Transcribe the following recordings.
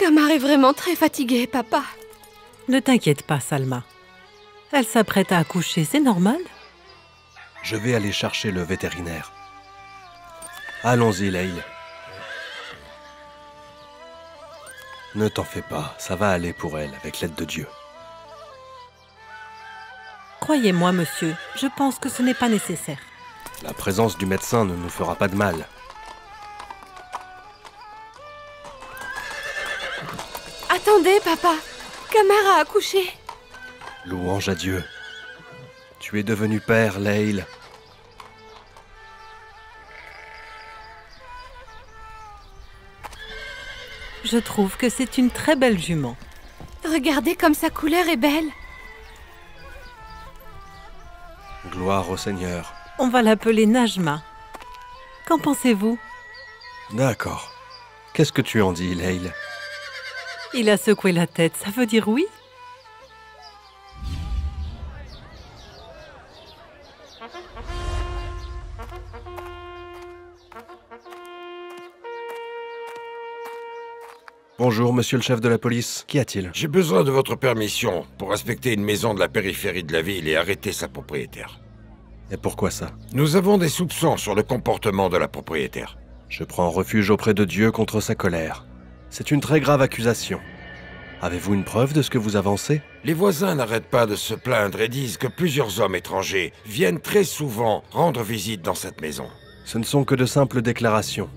Kamar est vraiment très fatiguée, papa. Ne t'inquiète pas, Salma. Elle s'apprête à accoucher, c'est normal. Je vais aller chercher le vétérinaire. Allons-y, Leïl. Ne t'en fais pas, ça va aller pour elle, avec l'aide de Dieu. Croyez-moi, monsieur, je pense que ce n'est pas nécessaire. La présence du médecin ne nous fera pas de mal. Attendez, papa. Kamar a accouché. Louange à Dieu. Tu es devenu père, Leïl. Je trouve que c'est une très belle jument. Regardez comme sa couleur est belle. Gloire au Seigneur. On va l'appeler Najma. Qu'en pensez-vous? D'accord. Qu'est-ce que tu en dis, Leïl? Il a secoué la tête, ça veut dire oui? Bonjour, monsieur le chef de la police. Qu'y a-t-il? J'ai besoin de votre permission pour inspecter une maison de la périphérie de la ville et arrêter sa propriétaire. Et pourquoi ça? Nous avons des soupçons sur le comportement de la propriétaire. Je prends refuge auprès de Dieu contre sa colère. C'est une très grave accusation. Avez-vous une preuve de ce que vous avancez? Les voisins n'arrêtent pas de se plaindre et disent que plusieurs hommes étrangers viennent très souvent rendre visite dans cette maison. Ce ne sont que de simples déclarations.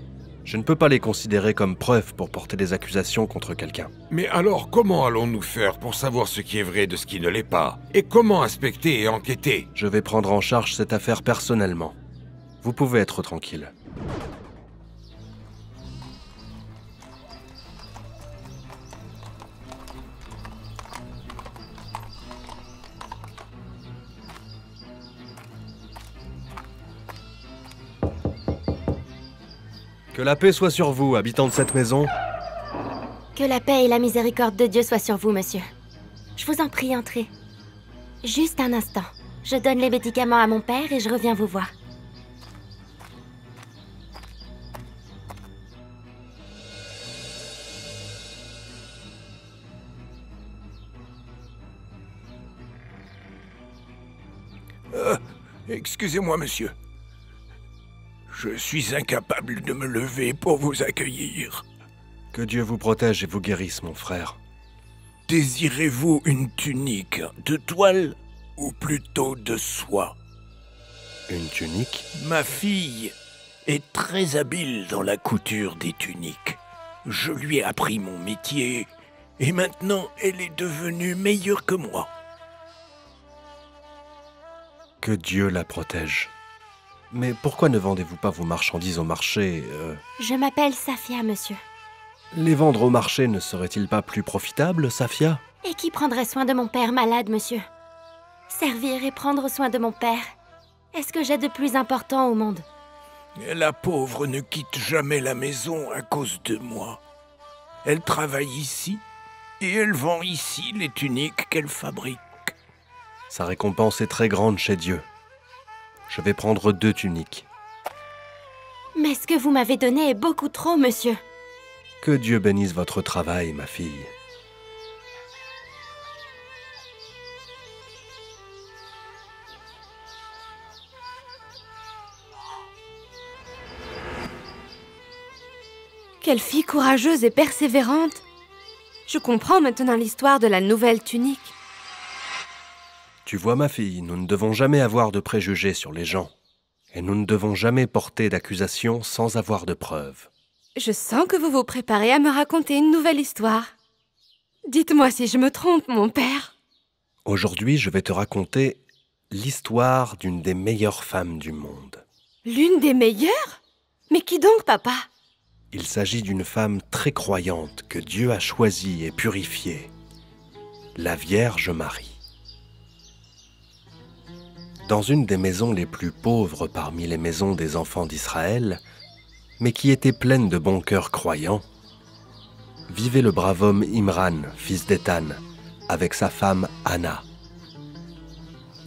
Je ne peux pas les considérer comme preuves pour porter des accusations contre quelqu'un. Mais alors, comment allons-nous faire pour savoir ce qui est vrai de ce qui ne l'est pas? Et comment inspecter et enquêter? Je vais prendre en charge cette affaire personnellement. Vous pouvez être tranquille. Que la paix soit sur vous, habitants de cette maison. Que la paix et la miséricorde de Dieu soient sur vous, monsieur. Je vous en prie, entrez. Juste un instant. Je donne les médicaments à mon père et je reviens vous voir. Excusez-moi, monsieur. Je suis incapable de me lever pour vous accueillir. Que Dieu vous protège et vous guérisse, mon frère. Désirez-vous une tunique de toile ou plutôt de soie? Une tunique? Ma fille est très habile dans la couture des tuniques. Je lui ai appris mon métier et maintenant elle est devenue meilleure que moi. Que Dieu la protège. Mais pourquoi ne vendez-vous pas vos marchandises au marché Je m'appelle Safia, monsieur. Les vendre au marché ne serait-il pas plus profitable, Safia? Et qui prendrait soin de mon père malade, monsieur? Servir et prendre soin de mon père. Est-ce que j'ai de plus important au monde? La pauvre ne quitte jamais la maison à cause de moi. Elle travaille ici et elle vend ici les tuniques qu'elle fabrique. Sa récompense est très grande chez Dieu. Je vais prendre 2 tuniques. Mais ce que vous m'avez donné est beaucoup trop, monsieur. Que Dieu bénisse votre travail, ma fille. Quelle fille courageuse et persévérante. Je comprends maintenant l'histoire de la nouvelle tunique. Tu vois, ma fille, nous ne devons jamais avoir de préjugés sur les gens. Et nous ne devons jamais porter d'accusations sans avoir de preuves. Je sens que vous vous préparez à me raconter une nouvelle histoire. Dites-moi si je me trompe, mon père. Aujourd'hui, je vais te raconter l'histoire d'une des meilleures femmes du monde. L'une des meilleures? Mais qui donc, papa? Il s'agit d'une femme très croyante que Dieu a choisie et purifiée. La Vierge Marie. Dans une des maisons les plus pauvres parmi les maisons des enfants d'Israël, mais qui était pleine de bons cœurs croyants, vivait le brave homme Imran, fils d'Étan, avec sa femme Anna.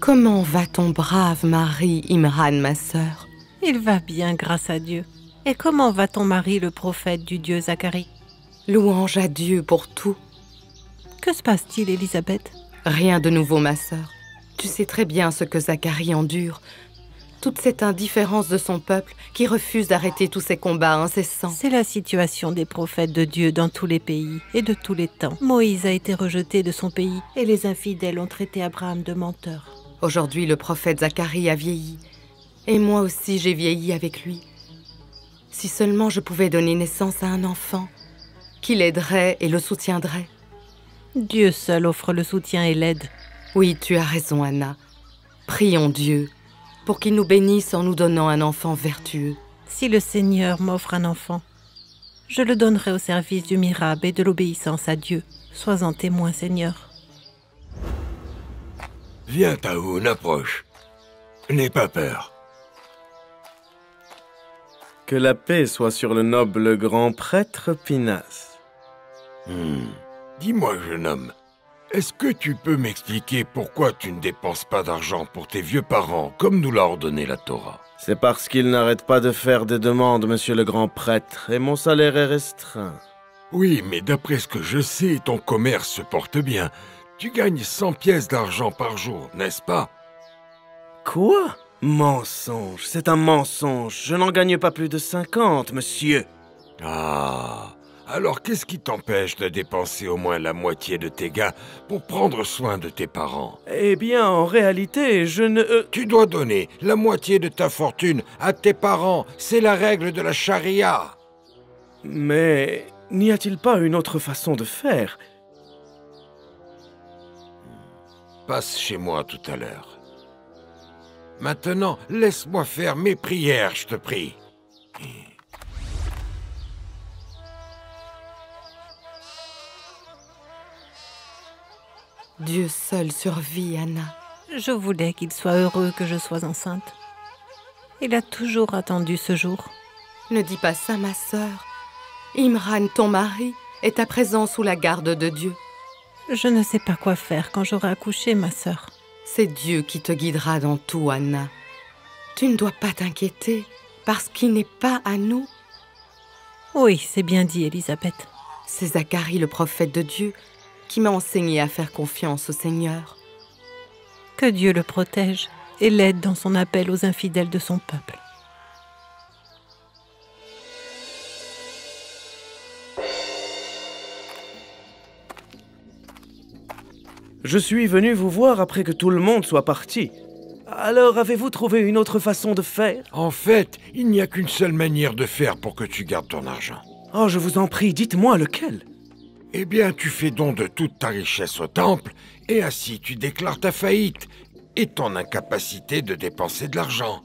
Comment va ton brave mari, Imran, ma sœur? Il va bien, grâce à Dieu. Et comment va ton mari, le prophète du Dieu Zacharie? Louange à Dieu pour tout. Que se passe-t-il, Élisabeth? Rien de nouveau, ma sœur. Tu sais très bien ce que Zacharie endure. Toute cette indifférence de son peuple qui refuse d'arrêter tous ces combats incessants. C'est la situation des prophètes de Dieu dans tous les pays et de tous les temps. Moïse a été rejeté de son pays et les infidèles ont traité Abraham de menteur. Aujourd'hui, le prophète Zacharie a vieilli. Et moi aussi, j'ai vieilli avec lui. Si seulement je pouvais donner naissance à un enfant, qui l'aiderait et le soutiendrait. Dieu seul offre le soutien et l'aide. Oui, tu as raison, Anna. Prions Dieu pour qu'il nous bénisse en nous donnant un enfant vertueux. Si le Seigneur m'offre un enfant, je le donnerai au service du miracle et de l'obéissance à Dieu. Sois-en témoin, Seigneur. Viens, Taoun, approche. N'aie pas peur. Que la paix soit sur le noble grand prêtre Pinas. Dis-moi, jeune homme, est-ce que tu peux m'expliquer pourquoi tu ne dépenses pas d'argent pour tes vieux parents, comme nous l'a ordonné la Torah? C'est parce qu'il n'arrête pas de faire des demandes, monsieur le grand prêtre, et mon salaire est restreint. Oui, mais d'après ce que je sais, ton commerce se porte bien. Tu gagnes 100 pièces d'argent par jour, n'est-ce pas? Quoi? Mensonge, c'est un mensonge. Je n'en gagne pas plus de 50, monsieur. Ah, alors qu'est-ce qui t'empêche de dépenser au moins la moitié de tes gains pour prendre soin de tes parents? Eh bien, en réalité, je ne... Tu dois donner la moitié de ta fortune à tes parents. C'est la règle de la charia. Mais n'y a-t-il pas une autre façon de faire? Passe chez moi tout à l'heure. Maintenant, laisse-moi faire mes prières, je te prie. Dieu seul survit, Anna. Je voulais qu'il soit heureux que je sois enceinte. Il a toujours attendu ce jour. Ne dis pas ça, ma sœur. Imran, ton mari, est à présent sous la garde de Dieu. Je ne sais pas quoi faire quand j'aurai accouché, ma sœur. C'est Dieu qui te guidera dans tout, Anna. Tu ne dois pas t'inquiéter, parce qu'il n'est pas à nous. Oui, c'est bien dit, Élisabeth. C'est Zacharie, le prophète de Dieu, qui m'a enseigné à faire confiance au Seigneur. Que Dieu le protège et l'aide dans son appel aux infidèles de son peuple. Je suis venu vous voir après que tout le monde soit parti. Alors, avez-vous trouvé une autre façon de faire? En fait, il n'y a qu'une seule manière de faire pour que tu gardes ton argent. Oh, je vous en prie, dites-moi lequel. Eh bien, tu fais don de toute ta richesse au temple, et ainsi tu déclares ta faillite et ton incapacité de dépenser de l'argent.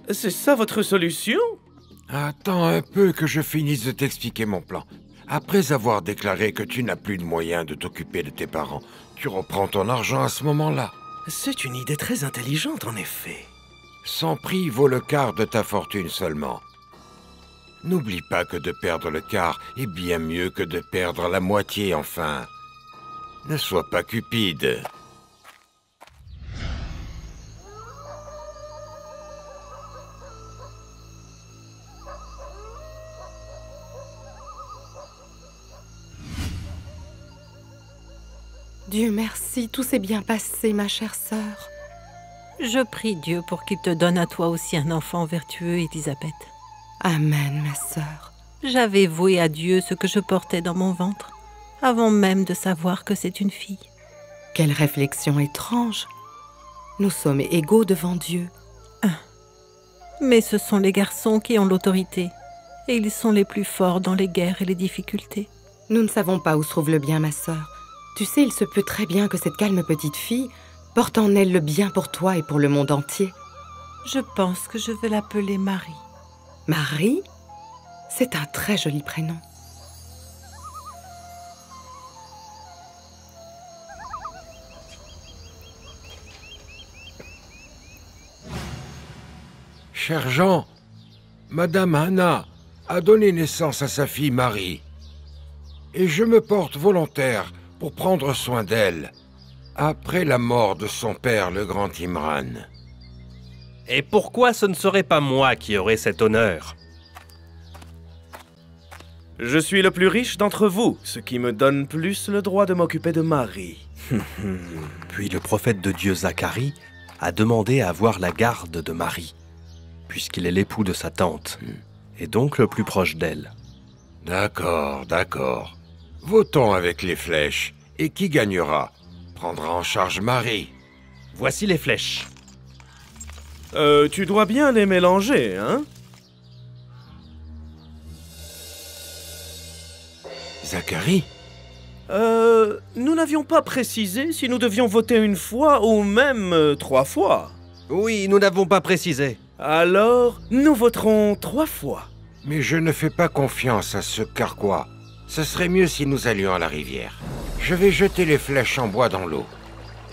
C'est ça votre solution? Attends un peu que je finisse de t'expliquer mon plan. Après avoir déclaré que tu n'as plus de moyens de t'occuper de tes parents, tu reprends ton argent à ce moment-là. C'est une idée très intelligente, en effet. 100 prix vaut le quart de ta fortune seulement. N'oublie pas que de perdre le quart est bien mieux que de perdre la moitié, enfin. Ne sois pas cupide. Dieu merci, tout s'est bien passé, ma chère sœur. Je prie Dieu pour qu'il te donne à toi aussi un enfant vertueux, Élisabeth. Amen, ma sœur. J'avais voué à Dieu ce que je portais dans mon ventre, avant même de savoir que c'est une fille. Quelle réflexion étrange. Nous sommes égaux devant Dieu. Mais ce sont les garçons qui ont l'autorité, et ils sont les plus forts dans les guerres et les difficultés. Nous ne savons pas où se trouve le bien, ma sœur. Tu sais, il se peut très bien que cette calme petite fille porte en elle le bien pour toi et pour le monde entier. Je pense que je vais l'appeler Marie. Marie? C'est un très joli prénom. Cher Jean, Madame Anna a donné naissance à sa fille Marie. Et je me porte volontaire pour prendre soin d'elle, après la mort de son père, le grand Imran. Et pourquoi ce ne serait pas moi qui aurais cet honneur? Je suis le plus riche d'entre vous, ce qui me donne plus le droit de m'occuper de Marie. Puis le prophète de Dieu Zacharie a demandé à avoir la garde de Marie, puisqu'il est l'époux de sa tante, et donc le plus proche d'elle. D'accord, d'accord. Votons avec les flèches. Et qui gagnera prendra en charge Marie. Voici les flèches. Tu dois bien les mélanger, hein? Zacharie? Nous n'avions pas précisé si nous devions voter une fois ou même 3 fois. Oui, nous n'avons pas précisé. Alors, nous voterons 3 fois. Mais je ne fais pas confiance à ce carquois. Ce serait mieux si nous allions à la rivière. Je vais jeter les flèches en bois dans l'eau.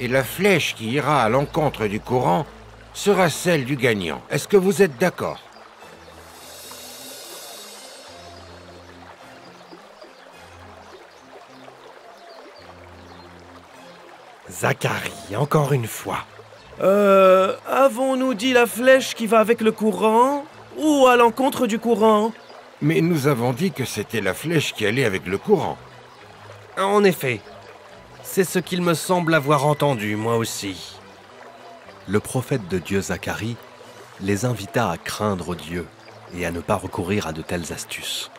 Et la flèche qui ira à l'encontre du courant sera celle du gagnant. Est-ce que vous êtes d'accord? Zacharie, encore une fois. Avons-nous dit la flèche qui va avec le courant ou à l'encontre du courant? Mais nous avons dit que c'était la flèche qui allait avec le courant. En effet, c'est ce qu'il me semble avoir entendu, moi aussi. Le prophète de Dieu Zacharie les invita à craindre Dieu et à ne pas recourir à de telles astuces.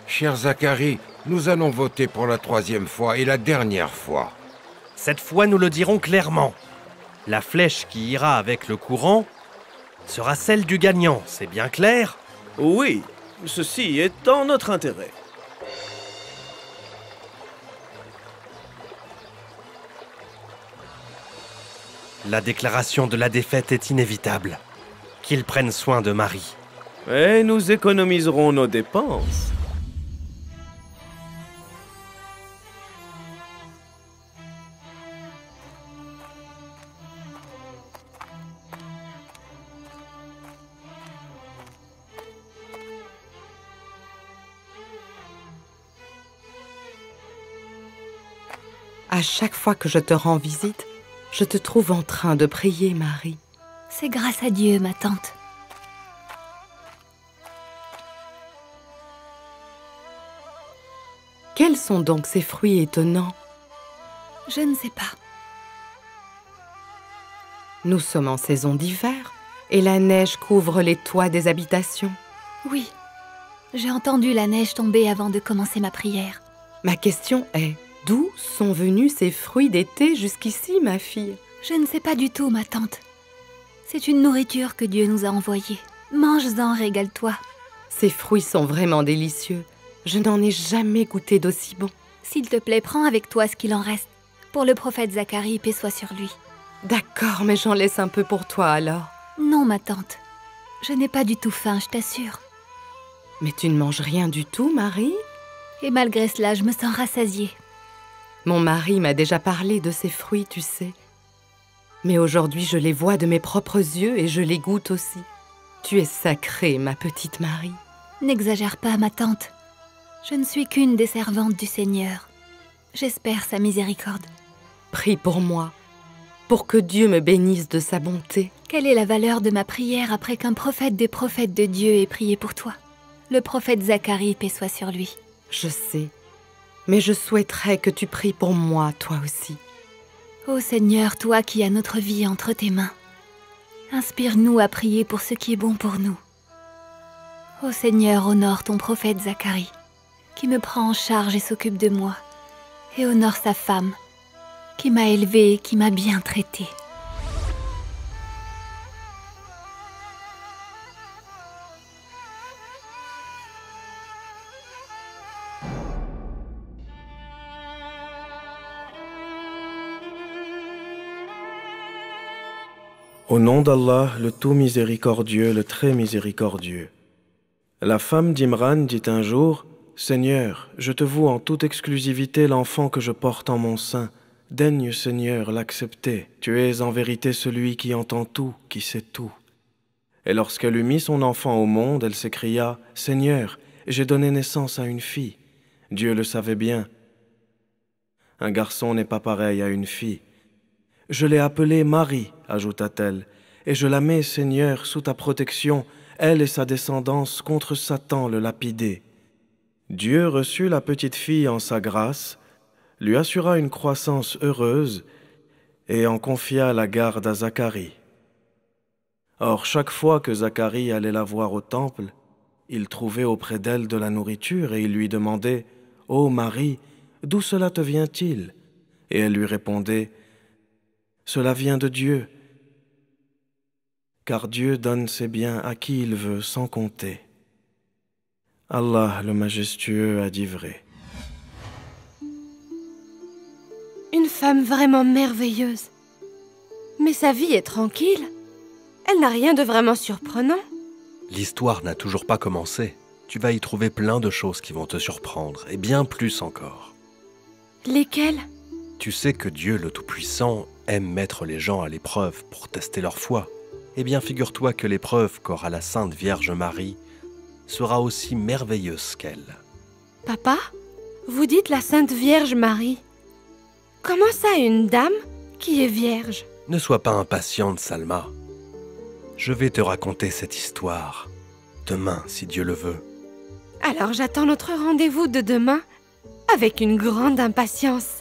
Cher Zacharie, nous allons voter pour la 3e fois et la dernière fois. Cette fois, nous le dirons clairement. La flèche qui ira avec le courant sera celle du gagnant, c'est bien clair? Oui, ceci est dans notre intérêt. La déclaration de la défaite est inévitable. Qu'ils prennent soin de Marie. Et nous économiserons nos dépenses. À chaque fois que je te rends visite, je te trouve en train de prier, Marie. C'est grâce à Dieu, ma tante. Quels sont donc ces fruits étonnants? Je ne sais pas. Nous sommes en saison d'hiver et la neige couvre les toits des habitations. Oui, j'ai entendu la neige tomber avant de commencer ma prière. Ma question est, d'où sont venus ces fruits d'été jusqu'ici, ma fille? Je ne sais pas du tout, ma tante. C'est une nourriture que Dieu nous a envoyée. Mange-en, régale-toi. Ces fruits sont vraiment délicieux. Je n'en ai jamais goûté d'aussi bon. S'il te plaît, prends avec toi ce qu'il en reste. Pour le prophète Zacharie, paix soit sur lui. D'accord, mais j'en laisse un peu pour toi alors. Non, ma tante. Je n'ai pas du tout faim, je t'assure. Mais tu ne manges rien du tout, Marie? Et malgré cela, je me sens rassasiée. Mon mari m'a déjà parlé de ces fruits, tu sais. Mais aujourd'hui, je les vois de mes propres yeux et je les goûte aussi. Tu es sacrée, ma petite Marie. N'exagère pas, ma tante. Je ne suis qu'une des servantes du Seigneur. J'espère sa miséricorde. Prie pour moi, pour que Dieu me bénisse de sa bonté. Quelle est la valeur de ma prière après qu'un prophète des prophètes de Dieu ait prié pour toi? Le prophète Zacharie, paix soit sur lui. Je sais, mais je souhaiterais que tu pries pour moi, toi aussi. Ô Seigneur, toi qui as notre vie entre tes mains, inspire-nous à prier pour ce qui est bon pour nous. Ô Seigneur, honore ton prophète Zacharie, qui me prend en charge et s'occupe de moi, et honore sa femme, qui m'a élevée et qui m'a bien traitée. Au nom d'Allah, le tout miséricordieux, le très miséricordieux. La femme d'Imran dit un jour, « Seigneur, je te voue en toute exclusivité l'enfant que je porte en mon sein. Daigne, Seigneur, l'accepter. Tu es en vérité celui qui entend tout, qui sait tout. » Et lorsqu'elle eut mis son enfant au monde, elle s'écria, « Seigneur, j'ai donné naissance à une fille. » Dieu le savait bien. Un garçon n'est pas pareil à une fille. « Je l'ai appelée Marie, » ajouta-t-elle, « et je la mets, Seigneur, sous ta protection, elle et sa descendance, contre Satan le lapidé. » Dieu reçut la petite fille en sa grâce, lui assura une croissance heureuse et en confia la garde à Zacharie. Or, chaque fois que Zacharie allait la voir au temple, il trouvait auprès d'elle de la nourriture et il lui demandait « Ô Marie, d'où cela te vient-il » Et elle lui répondait « Cela vient de Dieu, car Dieu donne ses biens à qui il veut sans compter. » Allah le majestueux a dit vrai. Une femme vraiment merveilleuse. Mais sa vie est tranquille. Elle n'a rien de vraiment surprenant. L'histoire n'a toujours pas commencé. Tu vas y trouver plein de choses qui vont te surprendre, et bien plus encore. Lesquelles? Tu sais que Dieu le Tout-Puissant aime mettre les gens à l'épreuve pour tester leur foi. Eh bien, figure-toi que l'épreuve qu'aura la Sainte Vierge Marie sera aussi merveilleuse qu'elle. Papa, vous dites la Sainte Vierge Marie. Comment ça, une dame qui est vierge? Ne sois pas impatiente, Salma. Je vais te raconter cette histoire demain, si Dieu le veut. Alors j'attends notre rendez-vous de demain avec une grande impatience.